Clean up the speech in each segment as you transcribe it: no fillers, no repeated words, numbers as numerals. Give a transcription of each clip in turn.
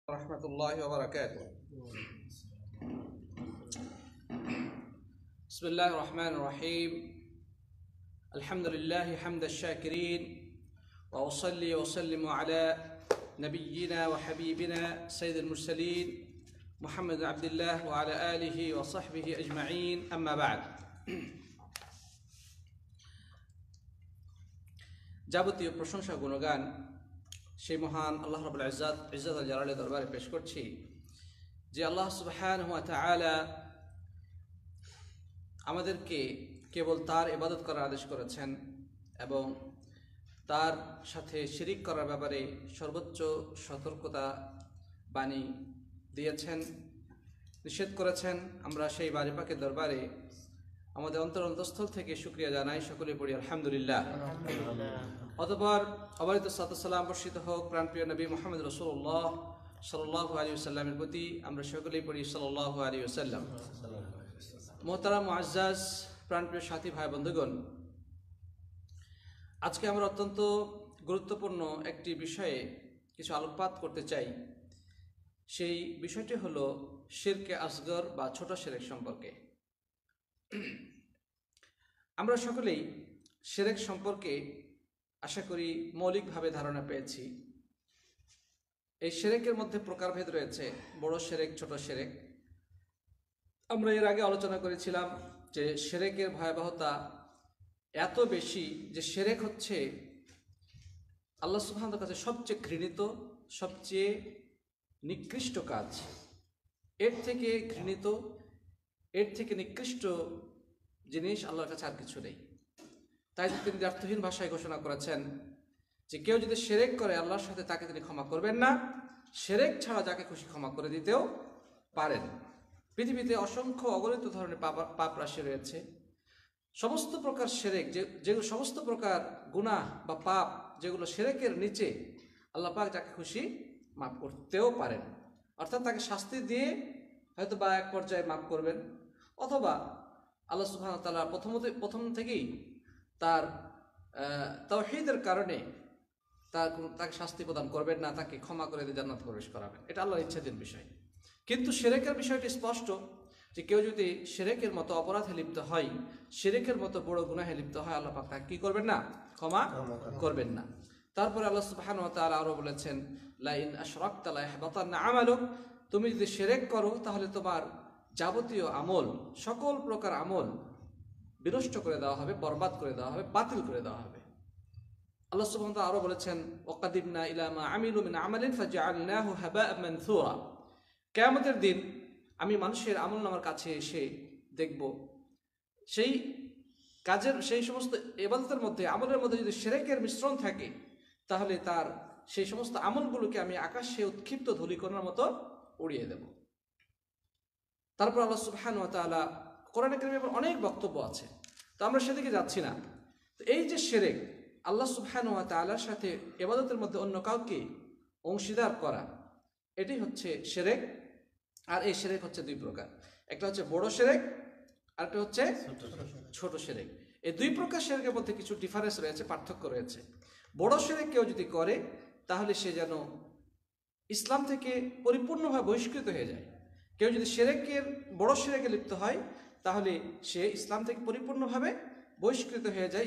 warahmatullahi wabarakatuh. Bismillahir Rahmanir Rahim. Alhamdulillahi hamda ash-shakirin wa usalli wa usallimu ala nabiyyina wa habibina sayyidil mursalin Muhammad ibn Abdullah wa ala alihi wa sahbihi ajma'in, amma ba'd. যাবতীয় প্রশংসা গুণগান সেই মহান আল্লাহ রাব্বুল ইজ্জত আল জালালের দরবারে পেশ করছি যে আল্লাহ সুবহানাহু ওয়া তাআলা আমাদেরকে কেবল তার ইবাদত করার আদেশ করেছেন এবং তার সাথে শিরিক করার ব্যাপারে সর্বোচ্চ সতর্কতা বাণী দিয়েছেন, নিষেধ করেছেন। আমরা সেই বাড়ি পাকের দরবারে আমাদের অন্তরস্থল থেকে শুকরিয়া জানাই, সকলে পড়ি আলহামদুলিল্লাহ। অতঃপর অবারিত সালাম বর্ষিত হোক প্রাণপ্রিয় নবী মুহাম্মদ রাসূলুল্লাহ সাল্লাল্লাহু আলাইহি ওয়াসাল্লামের প্রতি, আমরা সকলেই পড়ি সাল্লাল্লাহু আলাইহি ওয়াসাল্লাম। মোহতারাম মুআজ্জাজ প্রাণপ্রিয় সাথী ভাই বন্ধুগণ, আজকে আমরা অত্যন্ত গুরুত্বপূর্ণ একটি বিষয়ে কিছু আলোকপাত করতে চাই। সেই বিষয়টি হলো শিরকে আসগর বা ছোট শিরক সম্পর্কে। আমরা সকলেই শিরক সম্পর্কে আশা করি মৌলিকভাবে ধারণা পেয়েছি। এই শিরকের মধ্যে প্রকারভেদ রয়েছে, বড় শিরক, ছোট শিরক। আমরা এর আগে আলোচনা করেছিলাম যে শিরকের ভয়াবহতা এত বেশি যে শিরক হচ্ছে আল্লাহ সুবহানাহু ওয়া তাআলার কাছে সবচেয়ে ঘৃণিত, সবচেয়ে নিকৃষ্ট কাজ। এর থেকে ঘৃণিত, এর থেকে নিকৃষ্ট জিনিস আল্লাহর কাছে আর কিছু নেই। তাই তিনি অর্থহীন ভাষায় ঘোষণা করেছেন যে কেউ যদি শিরক করে আল্লাহর সাথে, তাকে তিনি ক্ষমা করবেন না। শিরক ছাড়া যাকে খুশি ক্ষমা করে দিতেও পারেন। পৃথিবীতে অসংখ্য অগণিত ধরনের পাপ রাশি রয়েছে। সমস্ত প্রকার শিরক, যেগুলো সমস্ত প্রকার গুনাহ বা পাপ যেগুলো শিরকের নিচে, আল্লাহ পাক যাকে খুশি মাফ করতেও পারেন। অর্থাৎ তাকে শাস্তি দিয়ে হয়তো বা এক পর্যায়ে মাফ করবেন, অথবা আল্লাহ সুবহানাহু ওয়া তাআলা প্রথম থেকেই তার তাওহীদের কারণে তাকে শাস্তি প্রদান করবেন না, তাকে ক্ষমা করে দিয়ে জান্নাত প্রবেশ করাবেন। এটা আল্লাহর ইচ্ছাধীন বিষয়। কিন্তু শিরকের বিষয়টি স্পষ্ট যে কেউ যদি শিরকের মতো অপরাধে লিপ্ত হয়, শিরকের মতো বড় গুনাহে লিপ্ত হয়, আল্লাহ পাক তাকে কি করবেন না? ক্ষমা করবেন না। তারপরে আল্লাহ সুবহানাহু ওয়া তাআলা আরো বলেছেন, লা ইন আশরাকতা লা ইয়াহবাতান্না আমালুক, তুমি যদি শিরক করো তাহলে তোমার যাবতীয় আমল, সকল প্রকার আমল বিনষ্ট করে দেওয়া হবে, বরবাদ করে দেওয়া হবে, বাতিল করে দেওয়া হবে। আল্লাহ সুবহানাহু ওয়া তাআলা আরো বলেছেন, ওয়াকাদিমনা ইলা মা আমিলু মিন আমালিন ফাজআলনাহু হাবাআন মানসুরা, কিয়ামতের দিন আমি মানুষের আমলনামার কাছে এসে দেখব সেই কাজের, সেই সমস্ত ইবাদতের মধ্যে, আমলের মধ্যে যদি শিরকের মিশ্রণ থাকে তাহলে তার সেই সমস্ত আমলগুলোকে আমি আকাশে উৎক্ষিপ্ত ধূলিকণার মতো উড়িয়ে দেব। তারপর আল্লাহ সুবহানাহু ওয়া তাআলা কোরআনে কারিমে অনেক বক্তব্য আছে, তো আমরা সেদিকে যাচ্ছি না। তো এই যে শিরক, আল্লাহ সুবহানাহু ওয়া তাআলার সাথে ইবাদতের মধ্যে অন্য কাউকে অংশীদার করা, এটি হচ্ছে শিরক। আর এই শিরক হচ্ছে দুই প্রকার, একটা হচ্ছে বড় শিরক, আর একটা হচ্ছে ছোট শিরক। এই দুই প্রকার শিরকের মধ্যে কিছু ডিফারেন্স রয়েছে, পার্থক্য রয়েছে। বড় শিরক কেউ যদি করে তাহলে সে যেন ইসলাম থেকে পরিপূর্ণভাবে বহিষ্কৃত হয়ে যায়। কেউ যদি বড় শিরকে লিপ্ত হয় তাহলে সে ইসলাম থেকে পরিপূর্ণভাবে বহিষ্কৃত হয়ে যায়।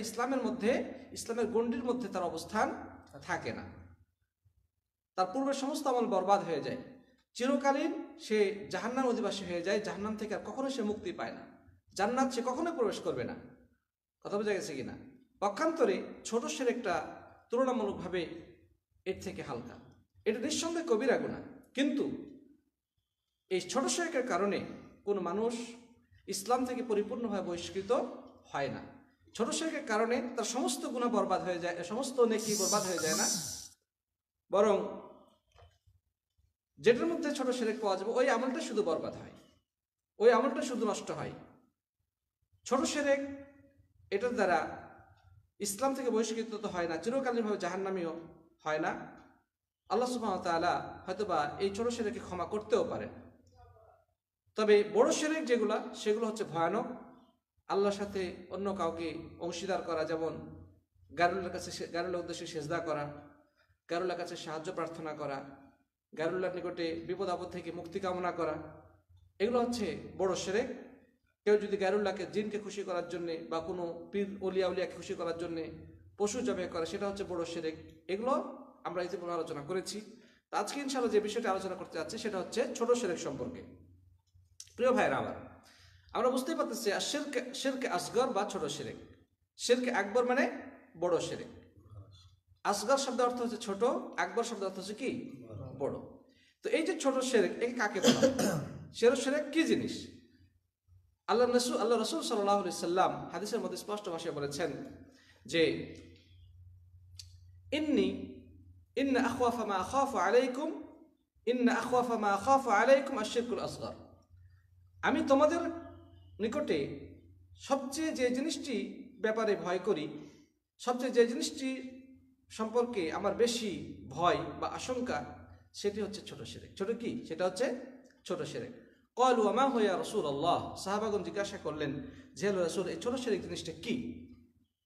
ইসলামের গণ্ডির মধ্যে তার অবস্থান থাকে না, তার পূর্বের সমস্ত আমল বরবাদ হয়ে যায়। চিরকালীন সে জাহান্নাম অধিবাসী হয়ে যায়, জাহান্নাম থেকে আর কখনো সে মুক্তি পায় না, জান্নাত সে কখনো প্রবেশ করবে না। কথা বোঝা গেছে কিনা? পক্ষান্তরে ছোট শিরকটা তুলনামূলকভাবে এর থেকে হালকা, এটা নিঃসন্দেহে কবিরা গুনাহ। কিন্তু এই ছোট শিরকের কারণে কোনো মানুষ ইসলাম থেকে পরিপূর্ণভাবে বহিষ্কৃত হয় না। ছোট শিরকের কারণে তার সমস্ত গুনাহ বরবাদ হয়ে যায়, সমস্ত নেকি বরবাদ হয়ে যায় না, বরং যেটার মধ্যে ছোট শিরক পাওয়া যাবে ওই আমলটা শুধু বরবাদ হয়, ওই আমলটা শুধু নষ্ট হয়। ছোট শিরক এটার দ্বারা ইসলাম থেকে বহিষ্কৃত তো হয় না, চিরকালীনভাবে জাহান্নামীও হয় না। আল্লাহ সুবহানাহু ওয়া তাআলা হয়তোবা এই ছোট শিরককে ক্ষমা করতেও পারেন। তবে বড় শিরক সেগুলো হচ্ছে ভয়ানক। আল্লাহর সাথে অন্য কাউকে অংশীদার করা, যেমন গায়রুল্লাহর উদ্দেশ্যে সেজদা করা, গায়রুল্লাহর কাছে সাহায্য প্রার্থনা করা, গায়রুল্লাহর নিকটে বিপদ আপদ থেকে মুক্তি কামনা করা, এগুলো হচ্ছে বড় শিরক। কেউ যদি গায়রুল্লাহকে, জিনকে খুশি করার জন্য বা কোনো পীর অলিয়া উলিয়াকে খুশি করার জন্য পশু জবাই করে, সেটা হচ্ছে বড় শিরক। এগুলো আমরা ইতিপূর্বে আলোচনা করেছি। আজকে ইনশাআল্লাহ যে বিষয়টা আলোচনা করতে যাচ্ছি সেটা হচ্ছে ছোট শিরক সম্পর্কে। প্রিয় ভাইরা আমার, আমরা বুঝতেই পারতেছি শিরকে আসগর বা ছোট শিরক। শিরকে আকবর মানে বড় শিরক। আসগর শব্দ অর্থ হচ্ছে ছোট, আকবর শব্দ অর্থ হচ্ছে কি বড়। তো এই যে ছোট শিরক, একে কাকে বলা হয়? শিরক কি জিনিস? আল্লাহ রসুল সাল্লাল্লাহু আলাইহি সাল্লাম হাদিসের মধ্যে স্পষ্ট ভাষায় বলেছেন যে ইন্না আখওয়াফা মা আখাফু আলাইকুম আশ-শিরকুল আসগর। আমি তোমাদের নিকটে সবচেয়ে যে জিনিসটি ব্যাপারে ভয় করি, সবচেয়ে যে জিনিসটি সম্পর্কে আমার বেশি ভয় বা আশঙ্কা, সেটি হচ্ছে ছোট শিরক। ছোট কি? সেটা হচ্ছে ছোট শিরক। ক্বালু ওয়া মা হুয়া ইয়া রাসূলুল্লাহ। সাহাবাগণ জিজ্ঞাসা করলেন যে হে রাসূল, এই ছোট শিরক জিনিসটা কি?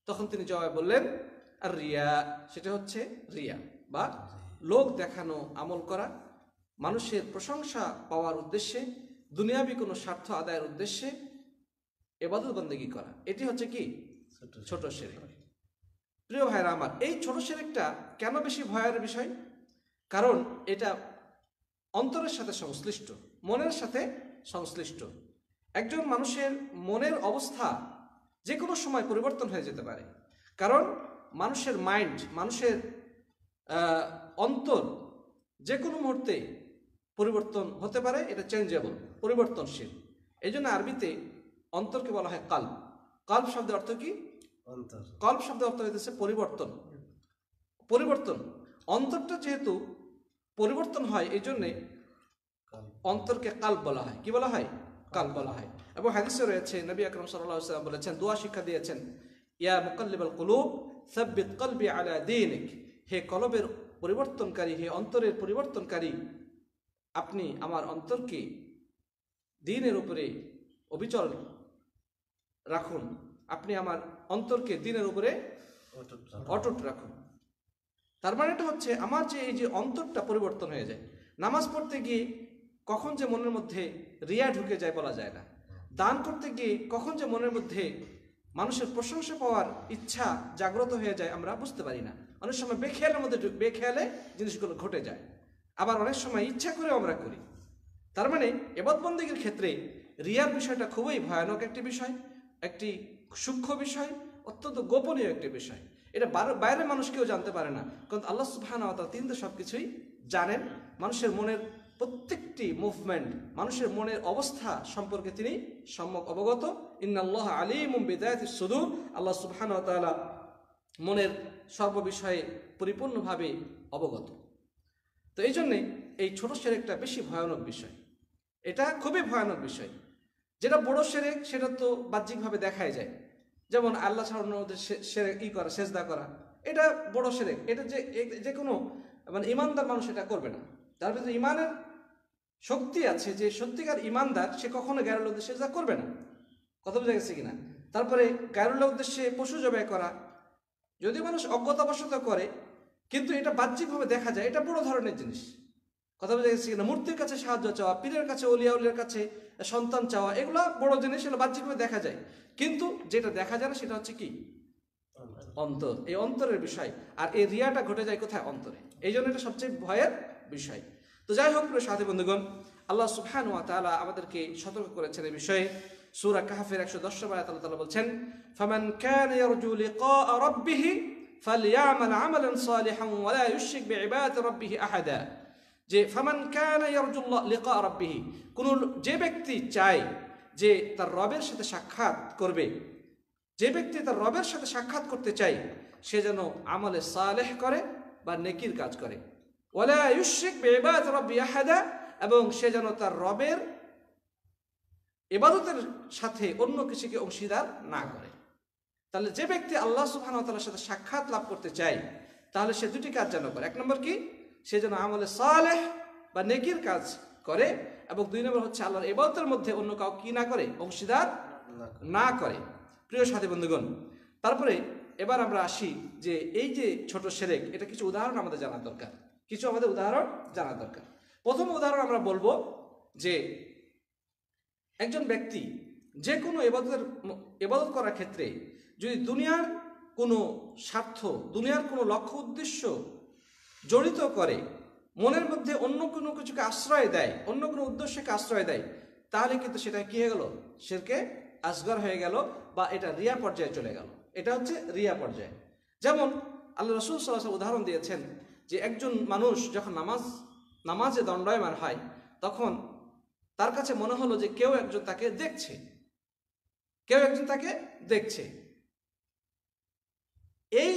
তখন তিনি জবাবে বললেন আর রিয়া, সেটা হচ্ছে রিয়া বা লোক দেখানো আমল করা, মানুষের প্রশংসা পাওয়ার উদ্দেশ্যে, দুনিয়াবি কোনো স্বার্থ আদায়ের উদ্দেশ্যে ইবাদত বন্দেগী করা, এটি হচ্ছে কি ছোট শিরক। প্রিয় ভাইরা আমার, এই ছোট শিরকটা কেন বেশি ভয়ের বিষয়? কারণ এটা অন্তরের সাথে সংশ্লিষ্ট, মনের সাথে সংশ্লিষ্ট। একজন মানুষের মনের অবস্থা যে কোনো সময় পরিবর্তন হয়ে যেতে পারে। কারণ মানুষের মাইন্ড, মানুষের অন্তর যে কোনো মুহূর্তে পরিবর্তন হতে পারে, এটা চেঞ্জেবল, পরিবর্তনশীল। এই জন্য আরবিতে অন্তরকে বলা হয় কাল্ব। কাল্ব শব্দের অর্থ কি? কাল্ব শব্দের অর্থ হইতেছে পরিবর্তন। পরিবর্তন, অন্তরটা যেহেতু পরিবর্তন হয়, এই জন্যে অন্তরকে কাল্ব বলা হয়। কি বলা হয়? কাল্ব বলা হয়। এবং হাদিসে রয়েছে, নবী আকরাম সাল্লাল্লাহু আলাইহি ওয়াসাল্লাম বলেছেন, দোয়া শিক্ষা দিয়েছেন, ইয়া মুকাল্লিবাল কুলুব সাব্বিত কলবি আলা দীনিক। হে কলবের পরিবর্তনকারী, হে অন্তরের পরিবর্তনকারী, আপনি আমার অন্তরকে দ্বীনের উপরে অবিচল রাখুন, আপনি আমার অন্তরকে দ্বীনের উপরে অটুট রাখুন। তার মানে এটা হচ্ছে আমার যে এই যে অন্তরটা পরিবর্তন হয়ে যায়। নামাজ পড়তে গিয়ে কখন যে মনের মধ্যে রিয়া ঢুকে যায় বলা যায় না। দান করতে গিয়ে কখন যে মনের মধ্যে মানুষের প্রশংসা পাওয়ার ইচ্ছা জাগ্রত হয়ে যায় আমরা বুঝতে পারি না। অনেক সময় বেখেয়ালের মধ্যে বেখেয়ালে জিনিসগুলো ঘটে যায়, আবার অনেক সময় ইচ্ছা করেও আমরা করি। তার মানে ইবাদত বন্দেগীর ক্ষেত্রে রিয়ার বিষয়টা খুবই ভয়ানক একটি বিষয়, একটি সূক্ষ্ম বিষয়, অত্যন্ত গোপনীয় একটি বিষয়। এটা বাইরের মানুষ কেউ জানতে পারে না, কারণ আল্লাহ সুবহানাহু ওয়া তাআলা তিনি তো সবকিছুই জানেন। মানুষের মনের প্রত্যেকটি মুভমেন্ট, মানুষের মনের অবস্থা সম্পর্কে তিনি সম্যক অবগত। ইন্নাল্লাহা আলীমুম বিযাতিস সুদূর। আল্লাহ সুবহানাহু ওয়া তাআলা মনের সর্ববিষয়ে পরিপূর্ণভাবে অবগত। তো এই জন্যে এই ছোট শিরকটা বেশি ভয়ানক বিষয়, এটা খুবই ভয়ানক বিষয়। যেটা বড় শিরক সেটা তো বাহ্যিকভাবে দেখাই যায়, যেমন আল্লাহ ছাড়ার মধ্যে করা, সেজদা করা, এটা বড় শিরক। এটা যে কোনো মানে ইমানদার মানুষ এটা করবে না। তার ভিতরে ইমানের শক্তি আছে, যে সত্যিকার ইমানদার সে কখনো গায়রুল্লাহর উদ্দেশ্যে সেজদা করবে না। কথা বোঝা গেছে কিনা? তারপরে গায়রুল্লাহর উদ্দেশ্যে পশু জবাই করা, যদি মানুষ অজ্ঞতাবশত করে কিন্তু এটা বাহ্যিকভাবে দেখা যায়, এটা বড় ধরনের জিনিস। কথা বোঝা গেছে কিনা? মূর্তির কাছে সাহায্য চাওয়া, পীরের কাছে, অলিয়া উলিয়ার কাছে সন্তান চাওয়া, এগুলো বড় জিনিস, এগুলো বাহ্যিকভাবে দেখা যায়। কিন্তু যেটা দেখা যায় না সেটা হচ্ছে কি? অন্তর। এই অন্তরের বিষয়। আর এই রিয়াটা ঘটে যায় কোথায়? অন্তরে। এই জন্য এটা সবচেয়ে ভয়ের বিষয়। তো যাই হোক প্রিয় সাথী বন্ধুগণ, আল্লাহ সুবহানাহু ওয়া তাআলা আমাদেরকে সতর্ক করেছেন এই বিষয়ে। সূরা কাহফের 110 নম্বর আয়াতে আল্লাহ তাআলা বলছেন, ফামান কানা ইয়ারজু লিকা রাব্বিহ ফালইআমাল আমালান সালিহান ওয়া লা ইউশরিক বিইবাদাতি রাব্বিহ আহাদা। যে ফামান কানা ইয়ারজু লিকা রাব্বিহ, কোন যে ব্যক্তি চায় যে তার রবের সাথে সাক্ষাৎ করবে, যে ব্যক্তি তার রবের সাথে সাক্ষাৎ করতে চায়, সে যেন আমলে সালেহ করে বা নেকির কাজ করে। ওয়ালা ইউশরিক বিইবাদাতি রাব্বিহি আহাদা, এবং সে যেন তার রবের ইবাদতের সাথে অন্য কিছুকে অংশীদার না করে। তাহলে যে ব্যক্তি আল্লাহ সুবহানাহু ওয়া তাআলার সাথে সাক্ষাৎ লাভ করতে চায়, তাহলে সে দুটি কাজ যেন করে। এক নম্বর কি? সে যেন আমলে সালেহ বা নেকির কাজ করে, এবং দুই নম্বর হচ্ছে আল্লাহর ইবাদতের মধ্যে অন্য কাউকে কি না করে? অংশীদার না করে। প্রিয় সাথী বন্ধুগণ, তারপরে এবার আমরা আসি যে এই যে ছোট শিরক, এটা কিছু উদাহরণ আমাদের জানা দরকার, কিছু আমাদের উদাহরণ জানা দরকার। প্রথম উদাহরণ আমরা বলবো যে একজন ব্যক্তি যে কোনো ইবাদত করার ক্ষেত্রে যদি দুনিয়ার কোনো স্বার্থ, দুনিয়ার কোনো লক্ষ্য উদ্দেশ্য জড়িত করে, মনের মধ্যে অন্য কোনো কিছুকে আশ্রয় দেয়, অন্য কোনো উদ্দেশ্যকে আশ্রয় দেয়, তাহলে কিন্তু সেটা কি হয়ে গেল? শিরকে আসগর হয়ে গেল, বা এটা রিয়া পর্যায়ে চলে গেল। এটা হচ্ছে রিয়া পর্যায়ে। যেমন আল্লাহ রাসূল সাল্লাল্লাহু আলাইহি ওয়াসাল্লাম উদাহরণ দিয়েছেন যে একজন মানুষ যখন নামাজে দণ্ডায়মান হয়, তখন তার কাছে মনে হলো যে কেউ একজন তাকে দেখছে। এই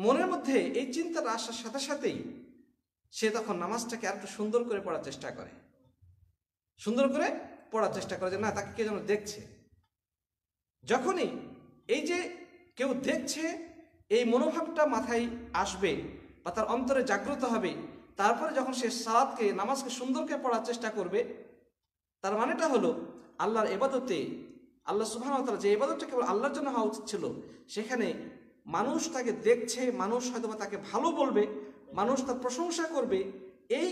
মনের মধ্যে এই চিন্তাটা আসার সাথে সাথেই সে তখন নামাজটাকে আর একটু সুন্দর করে পড়ার চেষ্টা করে, যে না, তাকে কে যেন দেখছে। যখনই এই যে কেউ দেখছে, এই মনোভাবটা মাথায় আসবে বা তার অন্তরে জাগ্রত হবে, তারপরে যখন সে নামাজকে সুন্দর করে পড়ার চেষ্টা করবে, তার মানেটা হলো আল্লাহর ইবাদতে, আল্লাহ সুবহানাহু ওয়া তাআলা যে ইবাদতটা কেবল আল্লাহর জন্য হওয়া উচিত ছিল, সেখানে মানুষ তাকে দেখছে, মানুষ হয়তো বা তাকে ভালো বলবে, মানুষ তার প্রশংসা করবে, এই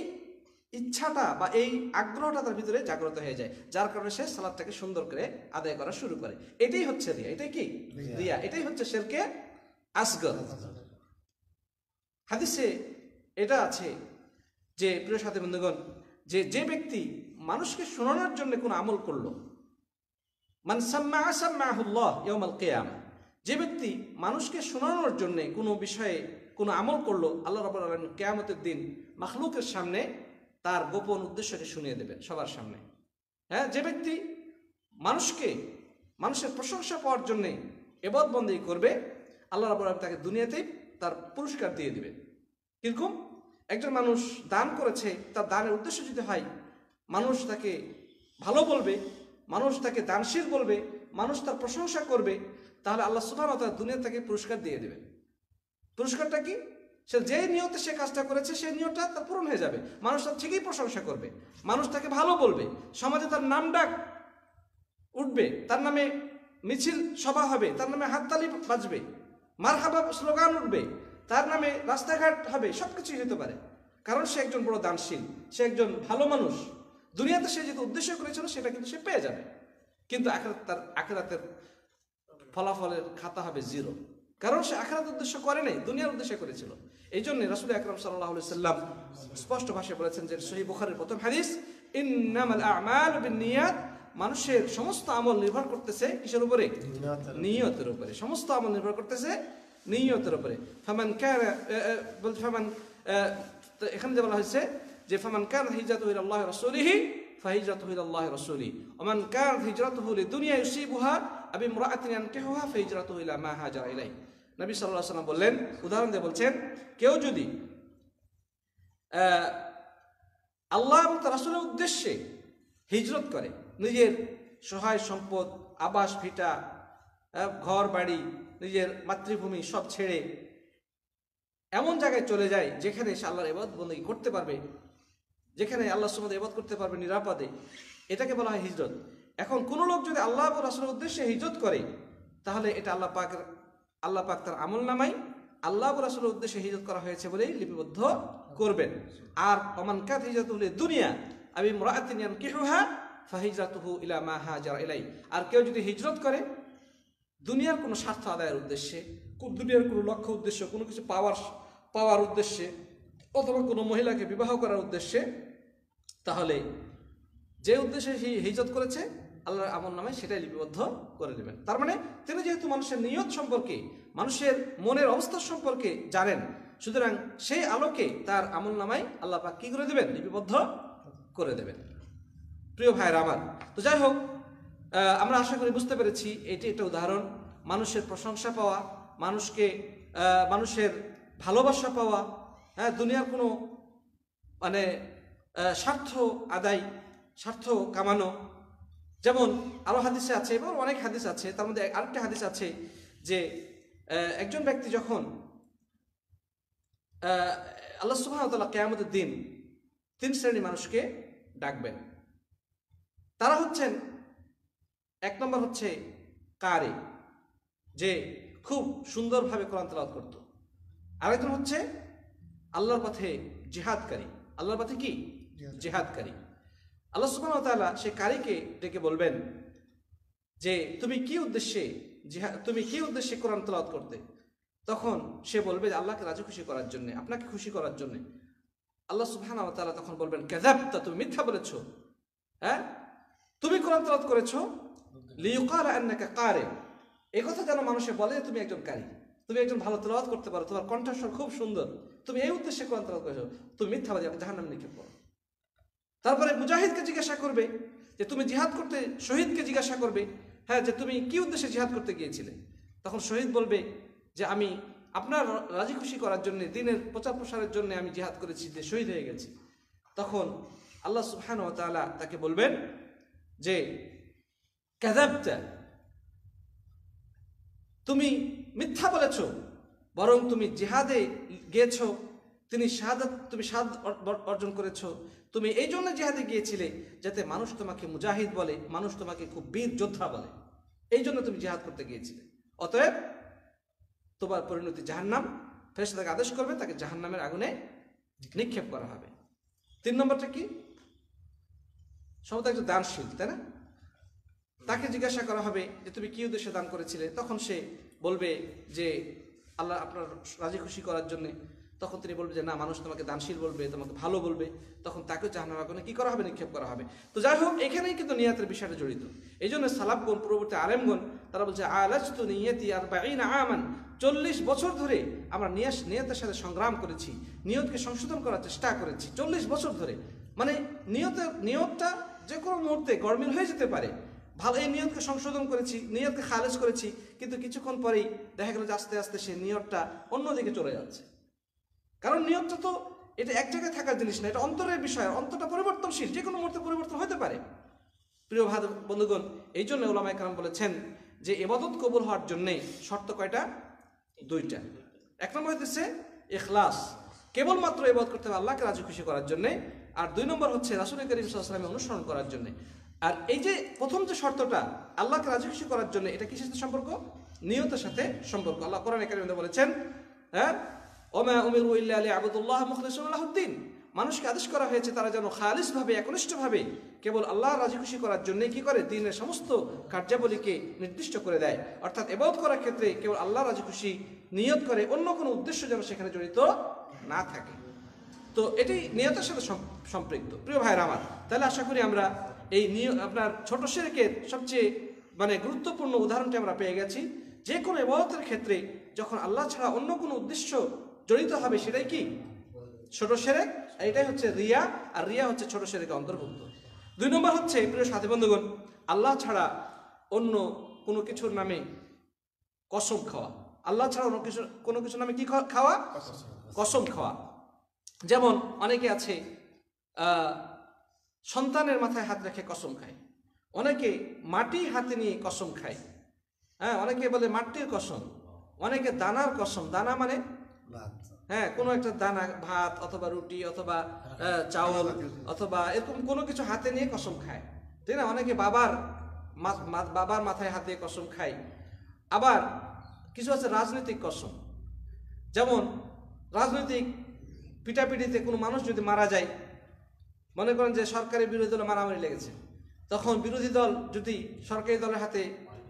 ইচ্ছাটা বা এই আগ্রহটা তার ভিতরে জাগ্রত হয়ে যায়, যার কারণে সে সালাতটাকে সুন্দর করে আদায় করা শুরু করে। এটাই হচ্ছে রিয়া। এটাই কি রিয়া? এটাই হচ্ছে শিরকে আসগর। হাদিসে এটা আছে যে, প্রিয় সাথী বন্ধুগণ, যে ব্যক্তি মানুষকে শোনানোর জন্য কোনো আমল করলো, মান সাম্মা সাম্মাহুল্লাহ ইয়াউমাল কিয়ামা, যে ব্যক্তি মানুষকে শোনানোর জন্য কোনো বিষয়ে কোনো আমল করলো, আল্লাহ রাব্বুল আলামিন কিয়ামতের দিন মাখলুকের সামনে তার গোপন উদ্দেশ্যকে শুনিয়ে দেবেন সবার সামনে। হ্যাঁ, যে ব্যক্তি মানুষের প্রশংসা পাওয়ার জন্য ইবাদত বন্দেগী করবে, আল্লাহ রাব্বুল আলামিন তাকে দুনিয়াতেই তার পুরস্কার দিয়ে দিবেন। কিরকম? একজন মানুষ দান করেছে, তার দানের উদ্দেশ্য যদি হয় মানুষ তাকে ভালো বলবে, মানুষ তাকে দানশীল বলবে, মানুষ তার প্রশংসা করবে, তাহলে আল্লাহ সুবহানাহু ওয়া তাআলা দুনিয়া তাকে পুরস্কার দিয়ে দেবেন। পুরস্কারটা কি? সে যে নিয়তে সে কাজটা করেছে, সেই নিয়তটা তার পূরণ হয়ে যাবে। মানুষ তার ঠিকই প্রশংসা করবে, মানুষ তাকে ভালো বলবে, সমাজে তার নাম ডাক উঠবে, তার নামে মিছিল সভা হবে, তার নামে হাততালি বাজবে, মারহাবা স্লোগান উঠবে, তার নামে রাস্তাঘাট হবে, সবকিছুই হতে পারে, কারণ সে একজন বড় দানশীল, সে একজন ভালো মানুষ। দুনিয়াতে সে যেটা উদ্দেশ্য করেছিল সেটা কিন্তু সে পেয়ে যাবে, কিন্তু আখিরাতের ফলাফলের খাতা হবে জিরো, কারণ সে আখিরাত উদ্দেশ্য করে নাই, দুনিয়ার উদ্দেশ্য করেছিল। এই জন্য রাসূল আকরাম সাল্লাল্লাহু আলাইহি সাল্লাম স্পষ্ট ভাষায় বলেছেন, যে সহিহ বুখারীর প্রথম হাদিস, ইন্নামাল আ'মালু বিন্নিয়াত, মানুষের সমস্ত আমল নির্ভর করতেছে কিসের উপরে? নিয়তের উপরে। সমস্ত আমল নির্ভর করতেছে নিয়তের উপরে। এখানে যে বলা হয়েছে যে ফামান কান হিজরাতুহু ইলাল্লাহি রাসূলিহি ফাহিজরাতুহু ইলাল্লাহি রাসূলিহি ওয়া মান কান হিজরাতুহু লিদুনিয়া ইউসিবুহা আও ইমরাআতিন ইয়ানকিহুহা ফাহিজরাতুহু ইলা মা হাজারা ইলাইহি। নবী সাল্লাল্লাহু আলাইহি ওয়াসাল্লাম বললেন, উদাহরণ দিয়ে বলছেন, কেউ যদি আল্লাহ এবং তার রাসূলের উদ্দেশ্যে হিজরত করে, নিজের সহায় সম্পদ, আবাস ভিটা, ঘর বাড়ি, নিজের মাতৃভূমি সব ছেড়ে এমন জায়গায় চলে যায় যেখানে সে আল্লাহর ইবাদত বন্দেগী করতে পারবে, যেখানে আল্লাহ সুবহানাহু ইবাদত করতে পারবে নিরাপদে, এটাকে বলা হয় হিজরত। এখন কোন লোক যদি আল্লাহ এবং রাসূলের উদ্দেশ্যে হিজরত করে, তাহলে এটা আল্লাহ পাক তার আমলনামায় আল্লাহ এবং রাসূলের উদ্দেশ্যে হিজরত করা হয়েছে বলেই লিপিবদ্ধ করবেন। আর ওমান কাত হিজরাতুহু লিদুনিয়া আও ইমরাআতিন ইয়ানকিহুহা ফাহিজরাতুহু ইলা মা হাজারা ইলাইহি। আর কেউ যদি হিজরত করে দুনিয়ার কোনো স্বার্থ আদায়ের উদ্দেশ্যে, দুনিয়ার কোনো লক্ষ্য উদ্দেশ্য, কোনো কিছু পাওয়ার উদ্দেশ্যে, অথবা কোনো মহিলাকে বিবাহ করার উদ্দেশ্যে, তাহলে যে উদ্দেশ্যে হিজরত করেছে আল্লাহর আমলনামায় সেটাই লিপিবদ্ধ করে দেবেন। তার মানে তিনি যেহেতু মানুষের নিয়ত সম্পর্কে, মানুষের মনের অবস্থা সম্পর্কে জানেন, সুতরাং সেই আলোকে তার আমলনামায় আল্লাহ পাক কি করে দেবেন? লিপিবদ্ধ করে দেবেন। প্রিয় ভাইয়েরা আমার, তো যাই হোক, আমরা আশা করি বুঝতে পেরেছি এটি একটা উদাহরণ। মানুষের প্রশংসা পাওয়া, মানুষের ভালোবাসা পাওয়া, হ্যাঁ, দুনিয়ার কোনো স্বার্থ আদায়, স্বার্থ কামানো। যেমন আরো হাদিসে আছে, এবং অনেক হাদিস আছে, তার মধ্যে আরেকটা হাদিস আছে যে একজন ব্যক্তি যখন আল্লাহ সুবহানাহু ওয়া তাআলা কিয়ামতের দিন 3 শ্রেণীর মানুষকে ডাকবেন। তারা হচ্ছেন, এক নম্বর হচ্ছে কারি, যে খুব সুন্দরভাবে কোরআন তেলাওয়াত করত। আরেকজন হচ্ছে আল্লাহর পথে জিহাদকারী, আল্লাহর পথে কি জিহাদকারী। আল্লাহ সুবহানাহু ওয়া তাআলা সেই কারীকে ডেকে বলবেন যে তুমি কি উদ্দেশ্যে কোরআন তেলাওয়াত করতে? তখন সে বলবে যে আল্লাহকে রাজি খুশি করার জন্য, আপনাকে খুশি করার জন্য। আল্লাহ সুবহানাহু ওয়া তাআলা তখন বলবেন কাযাবতা, তুমি মিথ্যা বলেছো। হ্যাঁ, তুমি কোরআন তেলাওয়াত করেছো লিইউকালা আন্নাকা কারি, এই কথা যেন মানুষে বলে তুমি একজন কারী, তুমি একজন ভালো তেলাওয়াত করতে পারো, তোমার কণ্ঠস্বর খুব সুন্দর, তুমি এই উদ্দেশ্যে কোরআন তেলাওয়াত করেছো, তুমি মিথ্যাবাদী, জাহান্নামে নিক্ষেপ করো। তারপরে মুজাহিদকে জিজ্ঞাসা করবে যে তুমি জিহাদ করতে, শহীদকে জিজ্ঞাসা করবে হ্যাঁ যে তুমি কি উদ্দেশ্যে জিহাদ করতে গিয়েছিলে? তখন শহীদ বলবে যে আমি আপনার রাজি খুশি করার জন্য, দ্বীনের প্রচার প্রসারের জন্য আমি জিহাদ করেছি, যে শহীদ হয়ে গেছি। তখন আল্লাহ সুবহানাহু ওয়া তাআলা তাকে বলবেন যে কাযাবতা, তুমি মিথ্যা বলেছো, বরং তুমি জিহাদে গিয়েছো, তুমি শাহাদাত অর্জন করেছো, তুমি এই জন্য জিহাদে গিয়েছিলে যাতে মানুষ তোমাকে মুজাহিদ বলে, মানুষ তোমাকে খুব বীর যোদ্ধা বলে, এই জন্য তুমি জিহাদ করতে গিয়েছিলে। অতএব তোমার পরিণতি জাহান্নাম। ফেরেশতা তাকে আদেশ করবে, তাকে জাহান্নামের আগুনে নিক্ষেপ করা হবে। 3 নম্বরটা কি? সম্ভবত একজন দানশীল, তাই না? তাকে জিজ্ঞাসা করা হবে যে তুমি কি উদ্দেশ্যে দান করেছিলে? তখন সে বলবে যে আল্লাহ আপনার রাজি খুশি করার জন্য। তখন তিনি বলবে যে না, মানুষ তোমাকে দানশীল বলবে, তোমাকে ভালো বলবে। তখন তাকেও জাহান্নামের আগুনে কি করা হবে? নিক্ষেপ করা হবে। তো যাই হোক, এখানেই কিন্তু নিয়াতের বিষয়টা জড়িত। এই জন্য সালাফগণ, পূর্ববর্তী আলেমগণ, তারা বলছে আলাজতু নিয়তি 40 আমান, 40 বছর ধরে আমরা নিয়তের সাথে সংগ্রাম করেছি, নিয়তকে সংশোধন করার চেষ্টা করেছি 40 বছর ধরে। মানে নিয়তটা যে কোনো মুহূর্তে গরমিল হয়ে যেতে পারে। ভালো, এই নিয়তকে সংশোধন করেছি, নিয়তকে খালেজ করেছি, কিন্তু কিছুক্ষণ পরেই দেখা গেল যে আস্তে আস্তে সেই নিয়তটা অন্যদিকে চলে যাচ্ছে। কারণ নিয়তটা তো এটা এক জায়গায় থাকার জিনিস না, এটা অন্তরের বিষয়, অন্তরটা পরিবর্তনশীল, যে কোনো মুহূর্তে পরিবর্তন হতে পারে। প্রিয় বন্ধুগণ, এই জন্য উলামায়ে কেরাম বলেছেন যে ইবাদত কবুল হওয়ার জন্য শর্ত কয়টা? 2টা। 1 নম্বর হচ্ছে ইখলাস, কেবলমাত্র ইবাদত করতে হবে আল্লাহকে রাজি খুশি করার জন্য। আর 2 নম্বর হচ্ছে রাসূল করিম সাল্লাল্লাহু আলাইহি ওয়াসাল্লামের অনুসরণ করার জন্য। আর এই যে প্রথম যে শর্তটা আল্লাহকে রাজি খুশি করার জন্য, এটা কিসের সাথে সম্পর্ক? নিয়তের সাথে সম্পর্ক। আল্লাহ কোরআনে কারিমে বলেছেন হ্যাঁ, ওমা উমিরু ইল্লা লিয়াবুদুল্লাহ মুখলিসিনা লাহুদ্দিন, মানুষকে আদেশ করা হয়েছে তারা যেন খালিসভাবে, একনিষ্ঠভাবে কেবল আল্লাহর রাজি খুশি করার জন্যই কি করে? দ্বীনের সমস্ত কার্যাবলীকে নির্দিষ্ট করে দেয়। অর্থাৎ ইবাদত করার ক্ষেত্রে কেবল আল্লাহর রাজি খুশি নিয়ত করে, অন্য কোনো উদ্দেশ্য যেন সেখানে জড়িত না থাকে। তো এটি নিয়তের সাথে সম্পৃক্ত। প্রিয় ভাইরা আমার, তাহলে আশা করি আমরা এই আপনার ছোট শিরকের সবচেয়ে গুরুত্বপূর্ণ উদাহরণটি আমরা পেয়ে গেছি। যে কোনো ইবাদতের ক্ষেত্রে যখন আল্লাহ ছাড়া অন্য কোনো উদ্দেশ্য জড়িত হবে সেটাই কি? ছোট শিরক। এটাই হচ্ছে রিয়া, আর রিয়া হচ্ছে ছোট শিরকের অন্তর্ভুক্ত। 2 নম্বর হচ্ছে প্রিয় সাথী বন্ধুগণ, আল্লাহ ছাড়া অন্য কোনো কিছুর নামে কসম খাওয়া। আল্লাহ ছাড়া অন্য কোনো কিছুর নামে কি খাওয়া? কসম খাওয়া। যেমন অনেকে আছে সন্তানের মাথায় হাত রেখে কসম খায়, অনেকে মাটি হাতে নিয়ে কসম খায়, হ্যাঁ, অনেকে বলে মাটির কসম, অনেকে দানার কসম। দানা মানে হ্যাঁ, কোনো একটা দানা, ভাত অথবা রুটি অথবা চাউল অথবা এরকম কোনো কিছু হাতে নিয়ে কসম খায়, তাই না? অনেকে বাবার মাথায় হাতে কসম খায়। আবার কিছু আছে রাজনৈতিক কসম। যেমন রাজনৈতিক পিটাপিটিতে কোনো মানুষ যদি মারা যায়, মনে করেন যে সরকারি বিরোধী দলে মারামারি লেগেছে, তখন বিরোধী দল যদি সরকারি দলের হাতে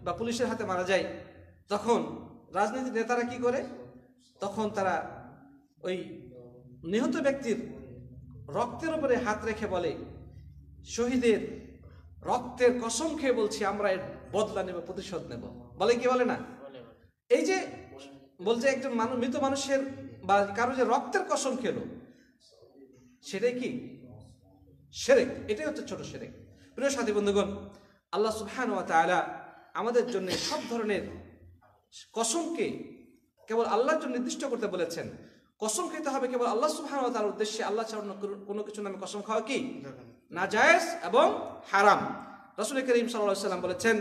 বা পুলিশের হাতে মারা যায়, তখন রাজনৈতিক নেতারা কি করে? তখন তারা ওই নিহত ব্যক্তির রক্তের উপরে হাত রেখে বলে, শহীদের রক্তের কসম খেয়ে বলছি আমরা এর বদলা নেব, প্রতিশোধ নেব। বলে কি বলে না? এই যে বলছে একজন মৃত মানুষের বা কারো যে রক্তের কসম খেলো, সেটাই কি? শিরক। এটাই হচ্ছে ছোট শিরক। প্রিয় সাথী বন্ধুগণ, আল্লাহ সুবহানাহু ওয়া তাআলা আমাদের জন্য সব ধরনের কসমকে কেবল আল্লাহর জন্য নির্দিষ্ট করতে বলেছেন। কসম খেতে হবে কেবল আল্লাহ সুবহানাহু ওয়া তাআলার উদ্দেশ্যে। আল্লাহ ছাড়া কোনো কিছু নামে কসম খাওয়া কি? নাজায়েজ এবং হারাম। রাসূল করিম সাল্লাল্লাহু আলাইহি ওয়াসাল্লাম বলেছেন,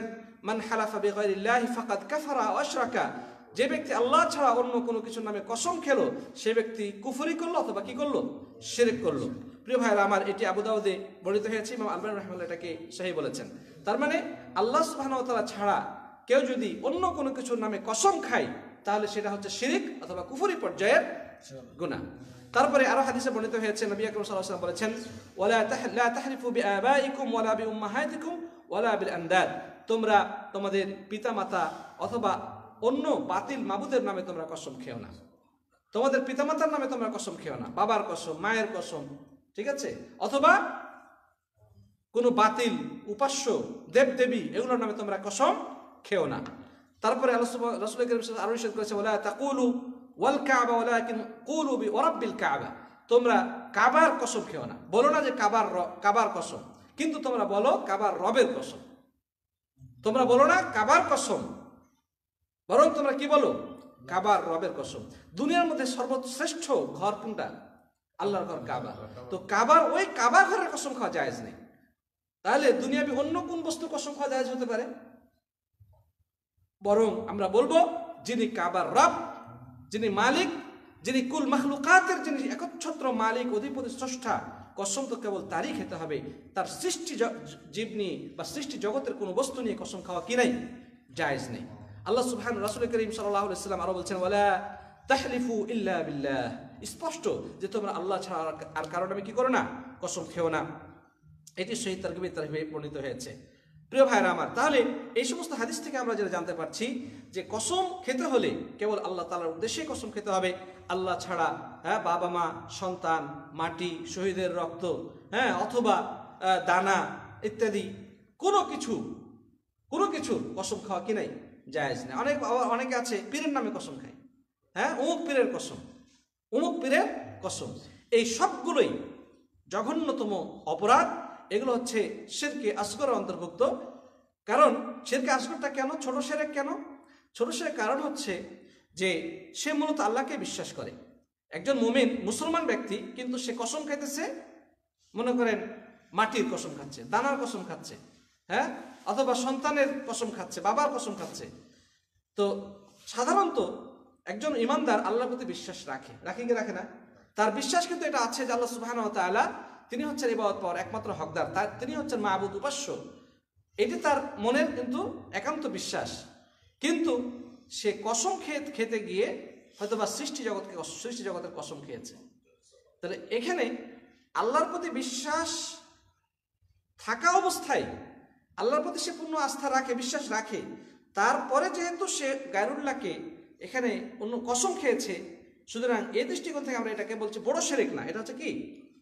মান হালাফা বিগাইরিল্লাহি ফাকাদ কাফারা ওয়া আশরাকা, যে ব্যক্তি আল্লাহ ছাড়া অন্য কোনো কিছুর নামে কসম খেলো, সে ব্যক্তি কুফরি করলো অথবা কি করলো? শিরক করলো। প্রিয় ভাইরা আমার, এটি আবু দাউদে বর্ণিত হয়েছে, ইমাম আলবানী রাহিমাহুল্লাহ এটাকে সহিহ বলেছেন। তার মানে আল্লাহ সুবহানাহু ওয়া তাআলা ছাড়া কেউ যদি অন্য কোনো কিছুর নামে কসম খায়, তাহলে সেটা হচ্ছে শিরক অথবা কুফরি পর্যায়ের গুনাহ। তারপরে আরো হাদিসে বর্ণিত হয়েছে, নবী আকরাম সাল্লাল্লাহু আলাইহি ওয়াসাল্লাম বলেছেন, লা তাহরিফু বিআবাইকুম ওয়ালা বিউম্মাহাতিকুম ওয়ালা বিল আন্দাদ, তোমরা তোমাদের পিতামাতা অথবা অন্য বাতিল মাবুদের নামে তোমরা কসম খেও না। তোমাদের পিতামাতার নামে তোমরা কসম খেও না, বাবার কসম, মায়ের কসম, ঠিক আছে, অথবা কোনো বাতিল উপাস্য দেবদেবী এগুলোর নামে তোমরা কসম খেও না। তারপরে রাসূল করিম সাল্লাল্লাহু আলাইহি ওয়াসাল্লাম আরো ইরশাদ করেছে, ওয়ালা তাকুলু ওয়াল কাবা ওয়ালাকিন কুলু বিরাব্বিল কাবা, তোমরা কাবার কসম খেও না, বলো না যে কাবার কসম, কিন্তু তোমরা বলো কাবার রবের কসম। তোমরা বলো না কাবার কসম, বরং তোমরা কি বলো? কাবার রবের কসম। দুনিয়ার মধ্যে সর্বশ্রেষ্ঠ ঘর কোনটা? আল্লাহর ঘর কাবা। তো কাবার ওই কাবা ঘরের কসম খাওয়া জায়েজ নেই। তাহলে দুনিয়াবি অন্য কোন বস্তু কসম খাওয়া জায়েজ হতে পারে? বরং আমরা বলবো যিনি কাবার রব, যিনি মালিক, যিনি কুল মাখলুকাতের, যিনি একচ্ছত্র মালিক, অধিপতি, স্রষ্টা, কসম তো কেবল তারই খেতে হবে। তার সৃষ্টি জীবনী বা সৃষ্টি জগতের কোনো বস্তু নিয়ে কসম খাওয়া কি নাই? জায়েজ নেই। আল্লাহ সুবহান রাসূল করিম সাল্লাল্লাহু আলাইহি ওয়াসাল্লাম আরো বলছেন, ওয়ালা তাহলিফু ইল্লা বিল্লাহ, স্পষ্ট যে তোমরা আল্লাহ ছাড়া আর কারো নামে কি করো না? কসম খেও না। এটি সহিহ তারগিবে বর্ণিত হয়েছে। প্রিয় ভাইরা আমার, তাহলে এই সমস্ত হাদিস থেকে আমরা যেটা জানতে পারছি যে কসম খেতে হলে কেবল আল্লাহ তাআলার উদ্দেশ্যে কসম খেতে হবে। আল্লাহ ছাড়া বাবা মা, সন্তান, মাটি, শহীদের রক্ত, অথবা দানা ইত্যাদি কোনো কিছু কসম খাওয়া কি নাই? জায়েজ নেই। অনেকে আছে পীরের নামে কসম খায়, অমুক পীরের কসম, অমুক পীরের কসম। এই সবগুলোই জঘন্যতম অপরাধ। এগুলো হচ্ছে শিরকে আসগরের অন্তর্ভুক্ত। কারণ শিরকে আসগরটা কেন ছোট শিরক? কেন ছোট শিরক? কারণ হচ্ছে যে সে মূলত আল্লাহকে বিশ্বাস করে। একজন মুমিন মুসলমান ব্যক্তি, কিন্তু সে কসম খাইতেছে, মনে করেন মাটির কসম খাচ্ছে, দানার কসম খাচ্ছে, অথবা সন্তানের কসম খাচ্ছে, বাবার কসম খাচ্ছে। তো সাধারণত একজন ইমানদার আল্লাহর প্রতি বিশ্বাস রাখে কি রাখে না? তার বিশ্বাস কিন্তু এটা আছে যে আল্লাহ সুবহানাহু ওয়া তাআলা তিনি হচ্ছেন ইবাদত পাওয়ার একমাত্র হকদার, তিনি হচ্ছেন মাবুদ, উপাস্য। এটি তার মনের কিন্তু একান্ত বিশ্বাস। কিন্তু সে কসম খেতে গিয়ে হয়তোবা সৃষ্টি জগতের কসম খেয়েছে। তাহলে এখানে আল্লাহর প্রতি বিশ্বাস থাকা অবস্থায় আল্লাহর প্রতি সে পূর্ণ আস্থা রাখে, বিশ্বাস রাখে, তারপরে যেহেতু সে গায়রুল্লাহকে এখানে অন্য কসম খেয়েছে, সুতরাং এই দৃষ্টিকোণ থেকে আমরা এটাকে বলছি বড় শিরক না, এটা হচ্ছে কি?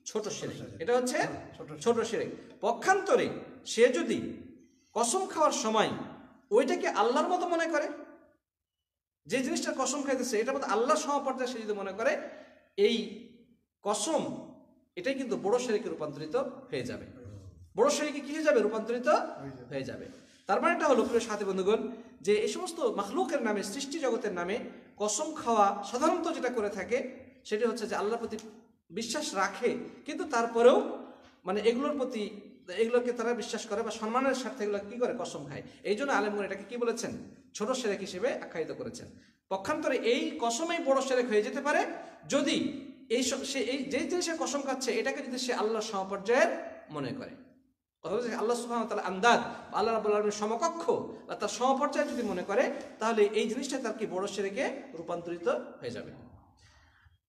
ছোট শিরক। এটা হচ্ছে ছোট শিরক। পক্ষান্তরে সে যদি কসম খাওয়ার সময় ওইটাকে আল্লাহর মতো মনে করে, যে জিনিসটা কসম খাইতেছে এটার মধ্যে আল্লাহর সমপর্যায়ে সে যদি মনে করে, এই কসম এটাই কিন্তু বড় শিরকে রূপান্তরিত হয়ে যাবে। বড় শিরকে কি হয়ে যাবে? রূপান্তরিত হয়ে যাবে। তার মানে এটা হলো, প্রিয় সাথী বন্ধুগণ, যে এই সমস্ত মাখলুকের নামে, সৃষ্টি জগতের নামে কসম খাওয়া সাধারণত যেটা করে থাকে সেটি হচ্ছে যে আল্লাহর প্রতি বিশ্বাস রাখে, কিন্তু তারপরেও মানে এগুলোকে তারা বিশ্বাস করে বা সম্মানের স্বার্থে এগুলো কি করে? কসম খায়। এই জন্য আলেমগণ এটাকে কি বলেছেন? ছোট শিরক হিসেবে আখ্যায়িত করেছেন। পক্ষান্তরে এই কসমেই বড় শিরক হয়ে যেতে পারে যদি সে যে জিনিসের কসম খাচ্ছে এটাকে যদি সে আল্লাহর সমপর্যায়ের মনে করে, অথবা আল্লাহ সুবহানাহু ওয়া তাআলা আন্দাদ, আল্লাহ রাব্বুল আলামিনের সমকক্ষ বা তার সমপর্যায়ে যদি মনে করে, তাহলে এই জিনিসটা তার কি বড় শিরকে রূপান্তরিত হয়ে যাবে।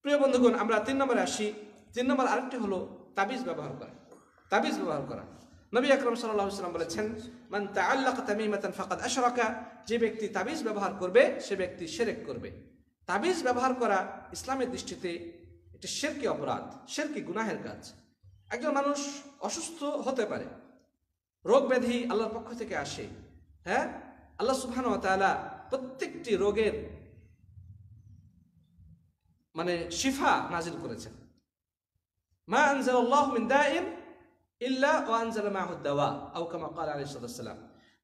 প্রিয় বন্ধুগণ, আমরা 3 নম্বরে আসি। 3 নম্বর আরেকটি হলো তাবিজ ব্যবহার করা। তাবিজ ব্যবহার করা। নবী আকরাম সাল্লাল্লাহু আলাইহি ওয়াসাল্লাম বলেছেন, মান তাআল্লাকা তামিমাতান ফাকাদ আশরাকা, যে ব্যক্তি তাবিজ ব্যবহার করবে সে ব্যক্তি শিরক করবে। তাবিজ ব্যবহার করা ইসলামের দৃষ্টিতে এটা শিরকি অপরাধ, শিরকি গুনাহের কাজ। একজন মানুষ অসুস্থ হতে পারে, রোগ ব্যাধি আল্লাহর পক্ষ থেকে আসে। আল্লাহ সুবহানাহু ওয়া তাআলা প্রত্যেকটি রোগের মানে শিফা নাজিল করেছেন। মা আনজালাল্লাহু মিন দাইন ইল্লা ওয়া আনজালা মাহু দাওয়া আও কামা ক্বালা আলাইহিস সালাম,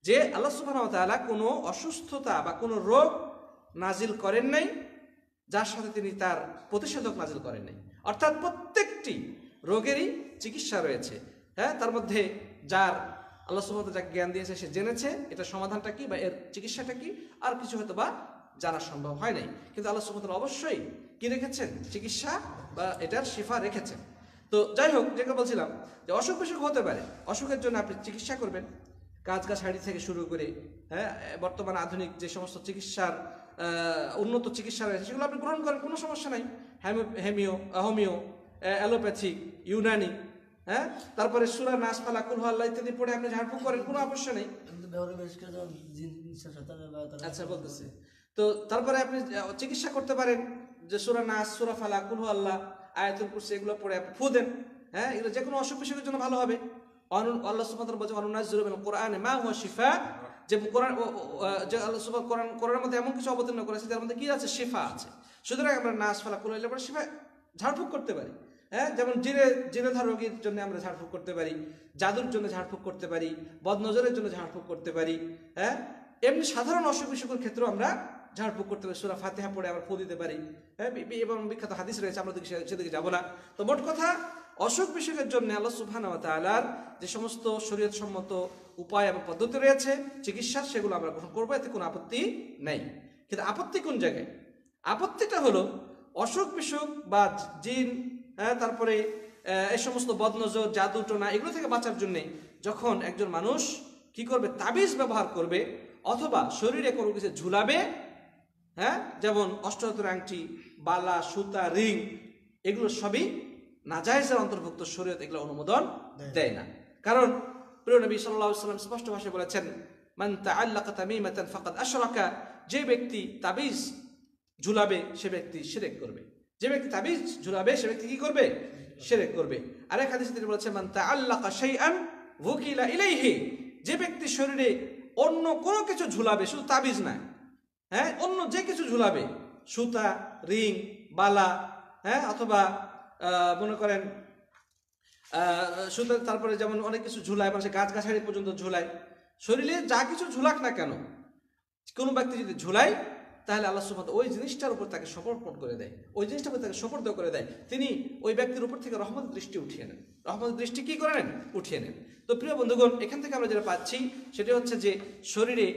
যে আল্লাহ সুবহানাহু ওয়া তাআলা কোনো অসুস্থতা বা কোনো রোগ নাজিল করেন নাই যার সাথে তিনি তার প্রতিষেধক নাজিল করেন নাই। অর্থাৎ প্রত্যেকটি রোগেরই চিকিৎসা রয়েছে। তার মধ্যে যার আল্লাহ সুবহানাহু ওয়া তাআলা যাকে জ্ঞান দিয়েছে সে জেনেছে এটা সমাধানটা কি বা এর চিকিৎসাটা কি, আর কিছু হয়তো বা জানা সম্ভব হয় নাই, কিন্তু আল্লাহ সুবহানাহু ওয়া তাআলা অবশ্যই কি রেখেছেন? চিকিৎসা বা এটার শিফা রেখেছেন। তো যাই হোক, যেটা বলছিলাম যে অসুখ বিসুখ হতে পারে, অসুখের জন্য আপনি চিকিৎসা করবেন, গাছগাছালি থেকে শুরু করে বর্তমানে আধুনিক যে সমস্ত চিকিৎসার উন্নত চিকিৎসা রয়েছে সেগুলো আপনি গ্রহণ করেন, কোনো সমস্যা নাই। হোমিও, অ্যালোপ্যাথিক, ইউনানি, হ্যাঁ, তারপরে সূরা নাস, ফালাক, কুল হু আল্লাহ ইত্যাদি পড়ে আপনি ঝাড়ফুঁক করেন, কোনো সমস্যা নেই। আচ্ছা বলতেছি তো, তারপরে আপনি চিকিৎসা করতে পারেন যে সূরা নাস, সূরা ফালাক, কুল হু আল্লাহ, আয়াতুল কুরসি এগুলো পড়ে আপনি ফু দেন, হ্যাঁ, এগুলো যে কোনো অসুখ বিসুখের জন্য ভালো হবে। আল্লাহ সুবহানাহু ওয়া তাআলা বলেছেন অনুনাজ্জিলু মিনাল কুরআনি মা হুয়া শিফা, যে কোরআন, যে আল্লাহ সুবহানাহু কোরআনের মধ্যে এমন কিছু অবতীর্ণ করেছে যার মধ্যে কি আছে, শিফা আছে। সুতরাং আমরা নাস, ফালাক, কুল হু আল্লাহ পড়ে শিফা ঝাড়ফুঁক করতে পারি, হ্যাঁ, যেমন জিনেধর রোগীর জন্য আমরা ঝাড়ফুঁক করতে পারি, জাদুর জন্য ঝাড়ফুঁক করতে পারি, বদনজরের জন্য ঝাড়ফুঁক করতে পারি, হ্যাঁ, এমনি সাধারণ অসুখ বিসুখের ক্ষেত্রেও আমরা ঝাড়ফুঁক করতে পারি, সূরা ফাতিহা পড়ে আমরা ফু দিতে পারি, হ্যাঁ, এবং বিখ্যাত হাদিস রয়েছে, আমরা সেদিকে যাব না। তো মোট কথা, অসুখ বিসুখের জন্য আল্লাহ সুবহানাহু ওয়া তাআলার যে সমস্ত শরীয়ত সম্মত উপায় এবং পদ্ধতি রয়েছে চিকিৎসার, সেগুলো আমরা গ্রহণ করবো, এতে কোনো আপত্তি নেই। কিন্তু আপত্তি কোন জায়গায়? আপত্তিটা হলো অসুখ বিসুখ বা জিন, হ্যাঁ, তারপরে এই সমস্ত বদনজর, জাদু টোনা এগুলো থেকে বাঁচার জন্য যখন একজন মানুষ কি করবে, তাবিজ ব্যবহার করবে অথবা শরীরে কোনো কিছু ঝুলাবে, হ্যাঁ, যেমন অষ্টধাতুর আংটি, বালা, সুতা, রিং, এগুলো সবই নাজায়েজের অন্তর্ভুক্ত, শরীয়ত এগুলো অনুমোদন দেয় না। কারণ প্রিয় নবী সাল্লাল্লাহু আলাইহি ওয়াসাল্লাম স্পষ্ট ভাষায় বলেছেন, মান তাআল্লাকা তামিমাতান ফাকাদ আশরাকা, যে ব্যক্তি তাবিজ ঝুলাবে সে ব্যক্তি শিরক করবে। যে ব্যক্তি তাবিজ ঝুলাবে সে ব্যক্তি কি করবে? শিরক করবে। আরেক হাদিসে তিনি বলেছেন, মান তাআল্লাকা শাইআন ওয়াকিলা ইলাইহি, যে ব্যক্তি শরীরে অন্য কোনো কিছু ঝুলাবে, শুধু তাবিজ না, হ্যাঁ, অন্য যে কিছু ঝুলাবে, সুতা, রিং, বালা, হ্যাঁ, অথবা মনে করেন সুতা, তারপরে যেমন অনেক কিছু ঝুলায়, মানে গাছগাছালি পর্যন্ত ঝুলায়, শরীরে যা কিছু ঝুলাক না কেন, কোনো ব্যক্তি যদি ঝুলায় তাহলে আল্লাহ সুবহানাহু ওই জিনিসটার উপর তাকে সমর্পণ করে দেয়, ওই জিনিসটার উপর তাকে সুপর্দ করে দেয়, তিনি ওই ব্যক্তির উপর থেকে রহমতের দৃষ্টি উঠিয়ে নেন। রহমতের দৃষ্টি কি করে নেন? উঠিয়ে নেন। তো প্রিয় বন্ধুগণ, এখান থেকে আমরা যেটা পাচ্ছি সেটা হচ্ছে যে শরীরে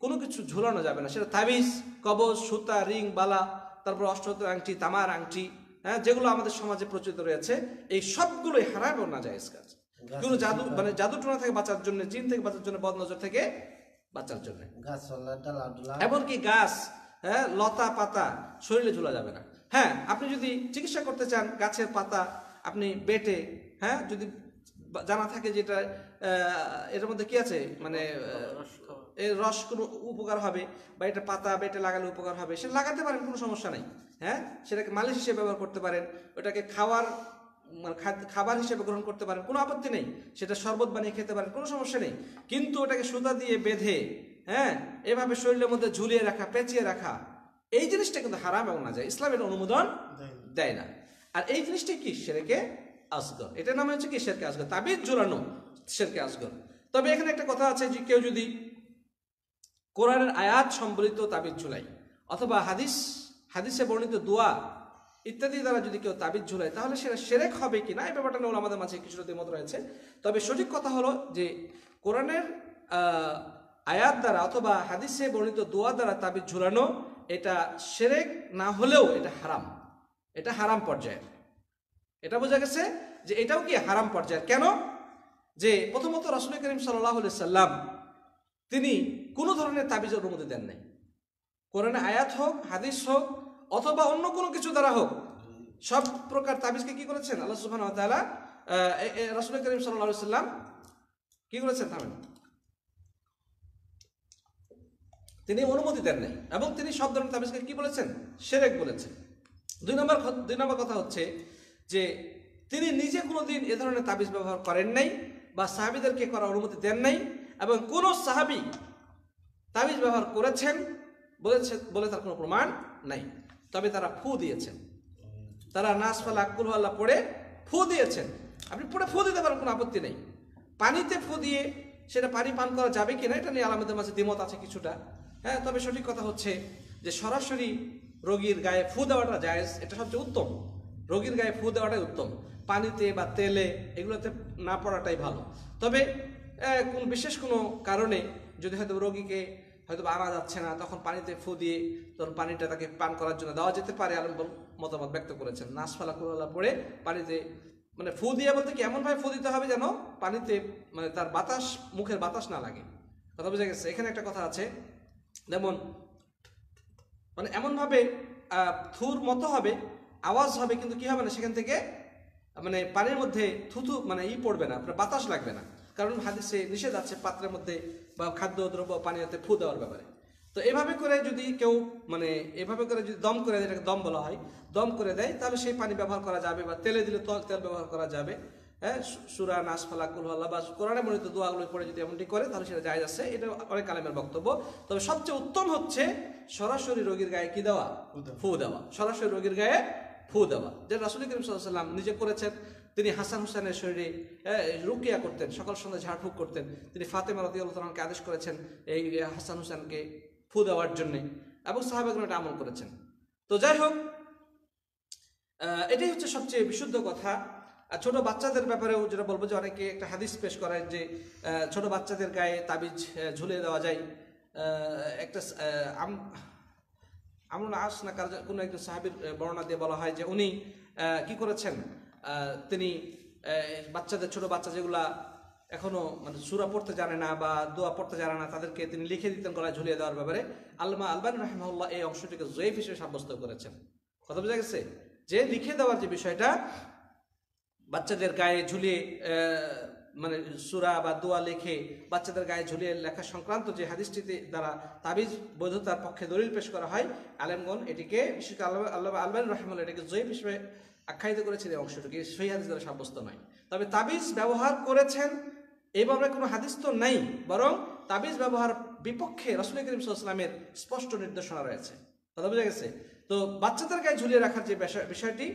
কোনো কিছু ঝুলানো যাবে না, সেটা তাবিজ, কবজ, সুতা, রিং, বালা, তারপর অষ্টধাতুর আংটি, তামার আংটি, হ্যাঁ, যেগুলো আমাদের সমাজে প্রচলিত রয়েছে, এই সবগুলোই হারাম এবং নাজায়েজ কাজ। কোনো জাদু, মানে জাদু টোনা থেকে বাঁচার জন্য, জিন থেকে বাঁচার জন্য, বদনজর থেকে বাঁচার জন্য, এমনকি গাছ, হ্যাঁ, লতা পাতা শরীরে ঝুলা যাবে না। হ্যাঁ, আপনি যদি চিকিৎসা করতে চান, গাছের পাতা আপনি বেটে, হ্যাঁ, যদি জানা থাকে যেটা এর মধ্যে কি আছে, মানে এর রস কোনো উপকার হবে, বা এটা পাতা বেটে লাগালে উপকার হবে, সেটা লাগাতে পারেন, কোনো সমস্যা নেই। হ্যাঁ, সেটাকে মালিশ হিসেবে ব্যবহার করতে পারেন, ওটাকে খাবার হিসেবে গ্রহণ করতে পারেন, কোনো আপত্তি নেই। সেটা শরবত বানিয়ে খেতে পারেন, কোনো সমস্যা নেই। কিন্তু ওটাকে সুতা দিয়ে বেঁধে, হ্যাঁ, এভাবে শরীরের মধ্যে ঝুলিয়ে রাখা, পেঁচিয়ে রাখা, এই জিনিসটা কিন্তু হারাম এবং নাজায়েজ, ইসলাম এটা অনুমোদন দেয় না। আর এই জিনিসটা কি? শিরকে আসগর। এটার নাম হচ্ছে কি? শিরকে আসগর। তাবিজ ঝুলানো শিরকে আসগর। তবে এখানে একটা কথা আছে যে কেউ যদি কোরআনের আয়াত সম্বলিত তাবিজ ঝুলায় অথবা হাদিসে বর্ণিত দোয়া ইত্যাদি দ্বারা যদি কেউ তাবিজ ঝুলায়, তাহলে সেটা শিরক হবে কিনা, এই ব্যাপারটা নিয়ে আমাদের মাঝে কিছুটা দ্বিমত রয়েছে। তবে সঠিক কথা হলো যে কোরআনের আয়াত দ্বারা অথবা হাদিসে বর্ণিত দোয়া দ্বারা তাবিজ ঝুলানো এটা শিরক না হলেও এটা হারাম, এটা হারাম পর্যায়ের। এটা বোঝা গেছে যে এটাও কি হারাম পর্যায়ের। কেন? যে প্রথমত রাসূল করিম সাল্লাল্লাহু আলাইহি সাল্লাম তিনি কোনো ধরনের তাবিজের অনুমতি দেন নাই। কোরআনে আয়াত হোক, হাদিস হোক, অথবা অন্য কোনো কিছু দ্বারা হোক, সব প্রকার তাবিজকে কি করেছেন আল্লাহ সুবহানাহু ওয়া তাআলা, রাসূল করিম সাল্লাল্লাহু আলাইহি সাল্লাম কি করেছেন? তিনি অনুমতি দেন নাই, এবং তিনি সব ধরনের তাবিজকে কি বলেছেন? শিরক বলেছেন। দুই নম্বর কথা হচ্ছে যে তিনি নিজে কোনোদিন এ ধরনের তাবিজ ব্যবহার করেন নাই বা সাহাবীদেরকে করার অনুমতি দেন নাই, এবং কোন সাহাবী তাবিজ ব্যবহার করেছেন বলে তার কোনো প্রমাণ নাই। তবে তারা ফু দিয়েছেন, তারা নাস ফালাক কুল হু আল্লাহ পড়ে ফু দিয়েছেন। আপনি পড়ে ফু দিতে পারেন, কোনো আপত্তি নেই। পানিতে ফু দিয়ে সেটা পানি পান করা যাবে কিনা, এটা নিয়ে আমাদের মাঝে দ্বিমত আছে কিছুটা। হ্যাঁ, তবে সঠিক কথা হচ্ছে যে সরাসরি রোগীর গায়ে ফু দেওয়াটা জায়েজ, এটা সবচেয়ে উত্তম। রোগীর গায়ে ফু দেওয়াটাই উত্তম, পানিতে বা তেলে এগুলোতে না পড়াটাই ভালো। তবে কোন বিশেষ কোনো কারণে যদি হয়তো রোগীকে হয়তো আনা যাচ্ছে না, তখন পানিতে ফু দিয়ে তখন পানিটা তাকে পান করার জন্য দেওয়া যেতে পারে, আলেম মতামত ব্যক্ত করেছেন। নাস ফালাক কুল হু আল্লাহ পড়ে পানিতে, মানে ফু দিয়ে বলতে কি এমনভাবে ফু দিতে হবে যেন পানিতে, মানে তার বাতাস, মুখের বাতাস না লাগে। কথা বোঝা গেছে? এখানে একটা কথা আছে, যেমন মানে এমনভাবে থুর মতো হবে, আওয়াজ হবে, কিন্তু কি হবে না, সেখান থেকে মানে পানির মধ্যে থুথু মানে পড়বে না, আপনার বাতাস লাগবে না, কারণ হাদিসে নিষেধ আছে পাত্রের মধ্যে বা খাদ্যদ্রব্য পানিতে ফু দেওয়ার ব্যাপারে। তো এভাবে করে যদি কেউ মানে এভাবে করে যদি দম করে দেয়, এটাকে দম বলা হয়, দম করে দেয়, তাহলে সেই পানি ব্যবহার করা যাবে, বা তেলে দিলে তেল ব্যবহার করা যাবে। হ্যাঁ, সূরা নাস, ফালাক, কুল হুয়াল্লাহ বা কোরআনে বর্ণিত দোয়াগুলো পড়ে যদি এমনটি করে তাহলে সেটা জায়েজ আছে। এটা অনেক আলেমের বক্তব্য। তবে সবচেয়ে উত্তম হচ্ছে সরাসরি রোগীর গায়ে কি দেওয়া, ফু দেওয়া, সরাসরি রোগীর গায়ে ফু দেওয়া, যেটা রাসূল করিম সাল্লাল্লাহু আলাইহি ওয়াসাল্লাম নিজে করেছেন। তিনি হাসান হুসেনের শরীরে রুকিয়া করতেন, সকাল সন্ধ্যা ঝাড়ফুঁক করতেন। তিনি ফাতেমা রাদিয়াল্লাহু তাআলাকে আদেশ করেছেন এই হাসান হুসেনকে ফু দেওয়ার জন্যে, এবং সাহাবাগণ এটা আমল করেছেন। তো যাই হোক, এটাই হচ্ছে সবচেয়ে বিশুদ্ধ কথা। ছোট বাচ্চাদের ব্যাপারেও যেটা বলবো, যে অনেকে একটা হাদিস পেশ করেন যে ছোট বাচ্চাদের গায়ে তাবিজ ঝুলিয়ে দেওয়া যায়। একটা আমরুন আস না কার কোনো একজন সাহাবীর বর্ণনা দিয়ে বলা হয় যে উনি কি করেছেন, তিনি বাচ্চাদের, ছোট বাচ্চা যেগুলা এখনো মানে সূরা পড়তে জানে না বা দোয়া পড়তে জানে না, তাদেরকে তিনি লিখে দিতেন গলায় ঝুলিয়ে দেওয়ার ব্যাপারে। আল্লামা আলবানী রাহিমাহুল্লাহ এই অংশটিকে যঈফ হিসেবে সাব্যস্ত করেছেন। কথা বোঝা গেছে? যে লিখে দেওয়ার যে বিষয়টা, বাচ্চাদের গায়ে ঝুলিয়ে মানে সূরা বা দোয়া লিখে বাচ্চাদের গায়ে ঝুলিয়ে লেখা সংক্রান্ত যে হাদিসটিতে দ্বারা তাবিজ বৈধতার পক্ষে দলিল পেশ করা হয়, আলেমগণ এটিকে, বিশেষ করে আল্লামা আলবানী রাহিমাহুল্লাহ এটাকে যঈফ হিসেবে আখ্যায়িত করেছেন। এই অংশটিকে সহিহ হাদিস দ্বারা সাব্যস্ত নয়। তবে তাবিজ ব্যবহার করেছেন এইভাবে কোনো হাদিস তো নেই, বরং তাবিজ ব্যবহার বিপক্ষে রাসূল করিম সাল্লাল্লাহু আলাইহি ওয়াসাল্লামের স্পষ্ট নির্দেশনা রয়েছে। কথা বোঝা গেছে? তো বাচ্চাদের গায়ে ঝুলিয়ে রাখার যে বিষয়টি,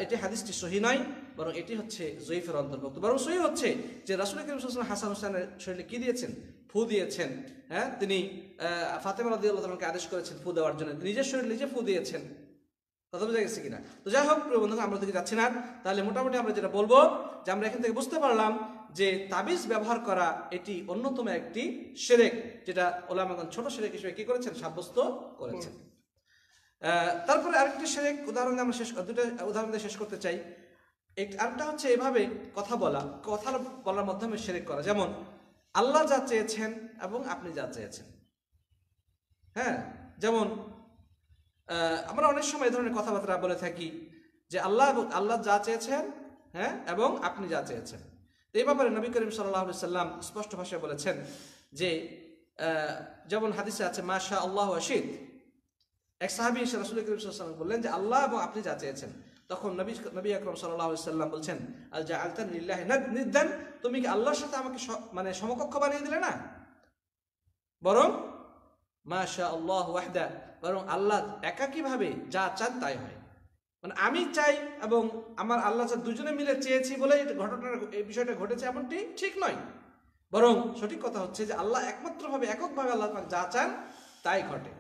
এটি হাদিসটি সহিহ নয়, বরং এটি হচ্ছে যঈফের অন্তর্ভুক্ত। বরং সহিহ হচ্ছে যে রাসূল করিম সাল্লাল্লাহু আলাইহি ওয়াসাল্লাম হাসান হুসেনের শরীরে কি দিয়েছেন, ফু দিয়েছেন। হ্যাঁ, তিনি ফাতেমা রাদিয়াল্লাহু তাআলাকে আদেশ করেছেন ফু দেওয়ার জন্য, নিজের শরীরে নিজে ফু দিয়েছেন। কথা বোঝা গেছে কিনা? তো যাই হোক প্রিয় বন্ধুরা, আমরা দিকে যাচ্ছি না। তাহলে মোটামুটি আমরা যেটা বলবো, যে আমরা এখান থেকে বুঝতে পারলাম যে তাবিজ ব্যবহার করা এটি অন্যতম একটি শিরক, যেটা উলামাগণ ছোট শিরক হিসেবে কি করেছেন, সাব্যস্ত করেছেন। তারপরে আরেকটি শিরক উদাহরণ আমরা দুটো উদাহরণ দিয়ে শেষ করতে চাই। আরেকটা হচ্ছে এভাবে কথা বলার মাধ্যমে শিরক করা, যেমন আল্লাহ যা চেয়েছেন এবং আপনি যা চেয়েছেন। হ্যাঁ, যেমন আমরা অনেক সময় এই ধরনের কথাবার্তা বলে থাকি যে আল্লাহ যা চেয়েছেন, হ্যাঁ, এবং আপনি যা চেয়েছেন। এই ব্যাপারে নবী করিম সাল্লাল্লাহু আলাইহি সাল্লাম স্পষ্ট ভাষায় বলেছেন যে যেমন হাদিসে আছে মাশা আল্লাহু ওয়া শিত। এক সাহাবী এসে রাসূল করিম সাল্লাল্লাহু আলাইহি ওয়াসাল্লাম বললেন যে আল্লাহ এবং আপনি যা চেয়েছেন। তখন নবী আকরাম সাল্লাল্লাহু আলাইহি সাল্লাম বলছেন আল জাআলতানি লিল্লাহি নিদ্দান, তুমি কি আল্লাহর সাথে আমাকে মানে সমকক্ষ বানিয়ে দিলে না? বরং মাশা আল্লাহ ওয়াহদা, বরং আল্লাহ একাকীভাবে যা চান তাই হয়। মানে আমি চাই এবং আমার আল্লাহ দুজনে মিলে চেয়েছি বলে এই বিষয়টা ঘটেছে, এমনটি ঠিক নয়। বরং সঠিক কথা হচ্ছে যে আল্লাহ একমাত্রভাবে, এককভাবে আল্লাহ যা চান তাই ঘটে।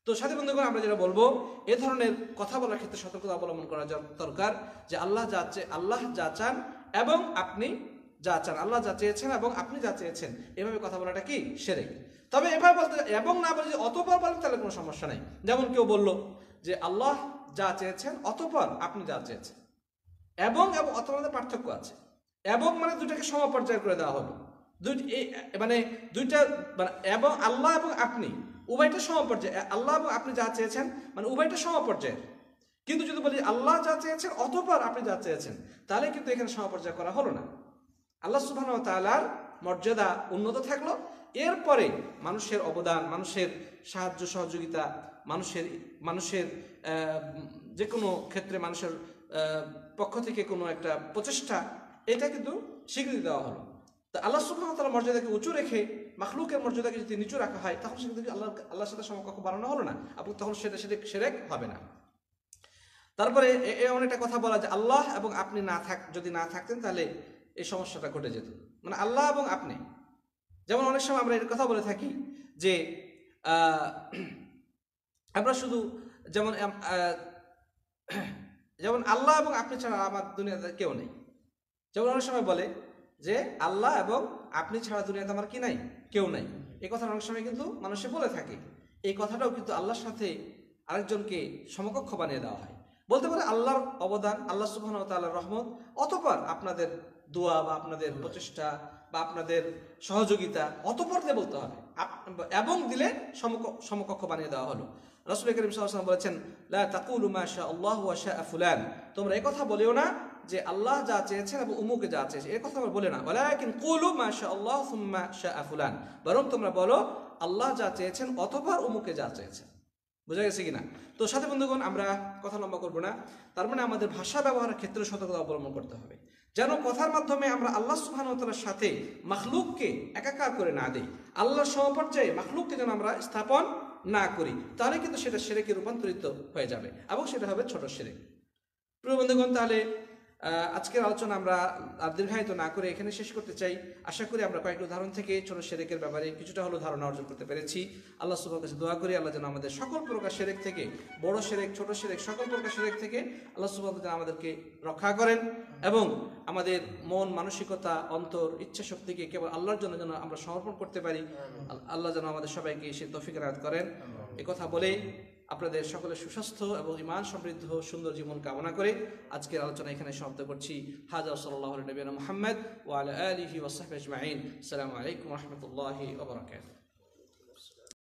তো সাথী বন্ধুগণ, আমরা যেটা বলবো, এ ধরনের কথা বলার ক্ষেত্রে সতর্কতা অবলম্বন করা দরকার, যে আল্লাহ যা চান এবং আপনি যা চান, আল্লাহ যা চেয়েছেন এবং আপনি যা চেয়েছেন, এভাবে কথা বলাটা কি শিরক। তবে এভাবে বলতে এবং না বলে অতঃপর বলেন তাহলে কোনো সমস্যা নেই। যেমন কেউ বললো যে আল্লাহ যা চেয়েছেন অতঃপর আপনি যা চেয়েছেন, এবং অতঃপর পার্থক্য আছে। এবং মানে দুটাকে সমপর্যায় করে দেওয়া হলো, মানে দুইটা মানে এবং আল্লাহ এবং আপনি উভয়টা সমপর্যায়, আল্লাহ এবং আপনি যা চেয়েছেন মানে উভয়টা সমপর্যায়ের। কিন্তু যদি বলি আল্লাহ যা চেয়েছেন অতঃপর আপনি যা চেয়েছেন, তাহলে কিন্তু এখানে সমপর্যায় করা হলো না। আল্লাহ সুবহানাহু ওয়া তাআলার মর্যাদা উন্নত থাকলো, এরপরে মানুষের অবদান, মানুষের সাহায্য সহযোগিতা, মানুষের যে কোনো ক্ষেত্রে মানুষের পক্ষ থেকে কোনো একটা প্রচেষ্টা, এটা কিন্তু স্বীকৃতি দেওয়া হলো। তো আল্লাহ সুবহানাহু ওয়া তাআলার মর্যাদাকে উঁচু রেখে মাখলুকের মর্যাদাকে যদি নিচু রাখা হয়, তখন সেটা আল্লাহর সাথে সমকক্ষ বানানো হলো না, এবং তখন সেটা শিরক হবে না। তারপরে এমন একটা কথা বলা যে আল্লাহ এবং আপনি যদি না থাকতেন তাহলে এই সমস্যাটা ঘটে যেত। মানে আল্লাহ এবং আপনি, যেমন অনেক সময় আমরা এর কথা বলে থাকি যে আমরা শুধু যেমন আল্লাহ এবং আপনি ছাড়া আমার দুনিয়াতে কেউ নেই। যেমন অনেক সময় বলে যে আল্লাহ এবং আপনি ছাড়া দুনিয়াতে আমার কি নাই, কেউ নাই। এই কথা অনেক সময় কিন্তু মানুষে বলে থাকে। এই কথাটাও কিন্তু আল্লাহর সাথে আরেকজনকে সমকক্ষ বানিয়ে দেওয়া হয়। বলতে পারে আল্লাহর অবদান, আল্লাহ সুবহানাহু ওয়া তাআলার রহমত, অতঃপর আপনাদের দোয়া বা আপনাদের প্রচেষ্টা বা আপনাদের সহযোগিতা, অতঃপর দিয়ে বলতে হবে, এবং দিলে সমকক্ষ বানিয়ে দেওয়া হলো। রাসূল করিম সাল্লাল্লাহু আলাইহি ওয়াসাল্লাম বলেছেন, লা তাকুলু মা শা আল্লাহু ওয়া শা ফুলান, তোমরা এই কথা বলিও না যে আল্লাহ যা চেয়েছেন এবং উমুকে যা চেয়েছে, এই কথা তোমরা বলে না। ওয়ালাকিন কুলু মা শা আল্লাহ সুম্মা শা ফুলান, বরং তোমরা বলো আল্লাহ যা চেয়েছেন অথবা উমুকে যা চেয়েছেন। বোঝা গেছে কিনা? তো সাথে বন্ধুগণ, আমরা কথা লম্বা করবো না। তার মানে আমাদের ভাষা ব্যবহারের ক্ষেত্রে সতর্কতা অবলম্বন করতে হবে, যেন কথার মাধ্যমে আমরা আল্লাহ সুবহানাহু ওয়া তাআলার সাথে মাখলুককে একাকার করে না দেই, আল্লাহর সমপর্যায়ে মাখলুককে যেন আমরা স্থাপন না করি, তাহলে কিন্তু সেটা শিরকে রূপান্তরিত হয়ে যাবে এবং সেটা হবে ছোট শিরক। প্রিয় বন্ধুগণ, তাহলে আজকের আলোচনা আমরা আর দীর্ঘায়িত না করে এখানে শেষ করতে চাই। আশা করি আমরা কয়েকটি উদাহরণ থেকে ছোট শিরকের ব্যাপারে কিছুটা হলো ধারণা অর্জন করতে পেরেছি। আল্লাহ সুবহানাহু ওয়া তাআলার কাছে দোয়া করি, আল্লাহ যেন আমাদের সকল প্রকার শিরক থেকে, বড় শিরক ছোট শিরক সকল প্রকার শিরক থেকে আল্লাহ সুবহানাহু ওয়া তাআলা আমাদেরকে রক্ষা করেন এবং আমাদের মন মানসিকতা অন্তর ইচ্ছা শক্তিকে কেবল আল্লাহর জন্য যেন আমরা সমর্পণ করতে পারি। আল্লাহ যেন আমাদের সবাইকে সে তৌফিক এনায়েত করেন। এ কথা বলে আপনাদের সকলের সুস্বাস্থ্য এবং ঈমান সমৃদ্ধ সুন্দর জীবন কামনা করে আজকের আলোচনা এখানে সমাপ্ত করছি। হাজা সাল্লাল্লাহু আলা নবিয়িনা মুহাম্মদ ওয়া আলা আলিহি ওয়া সাহবিহি আজমাইন। আসসালামু আলাইকুম ওয়া রাহমাতুল্লাহি ওয়া বারাকাতুহু।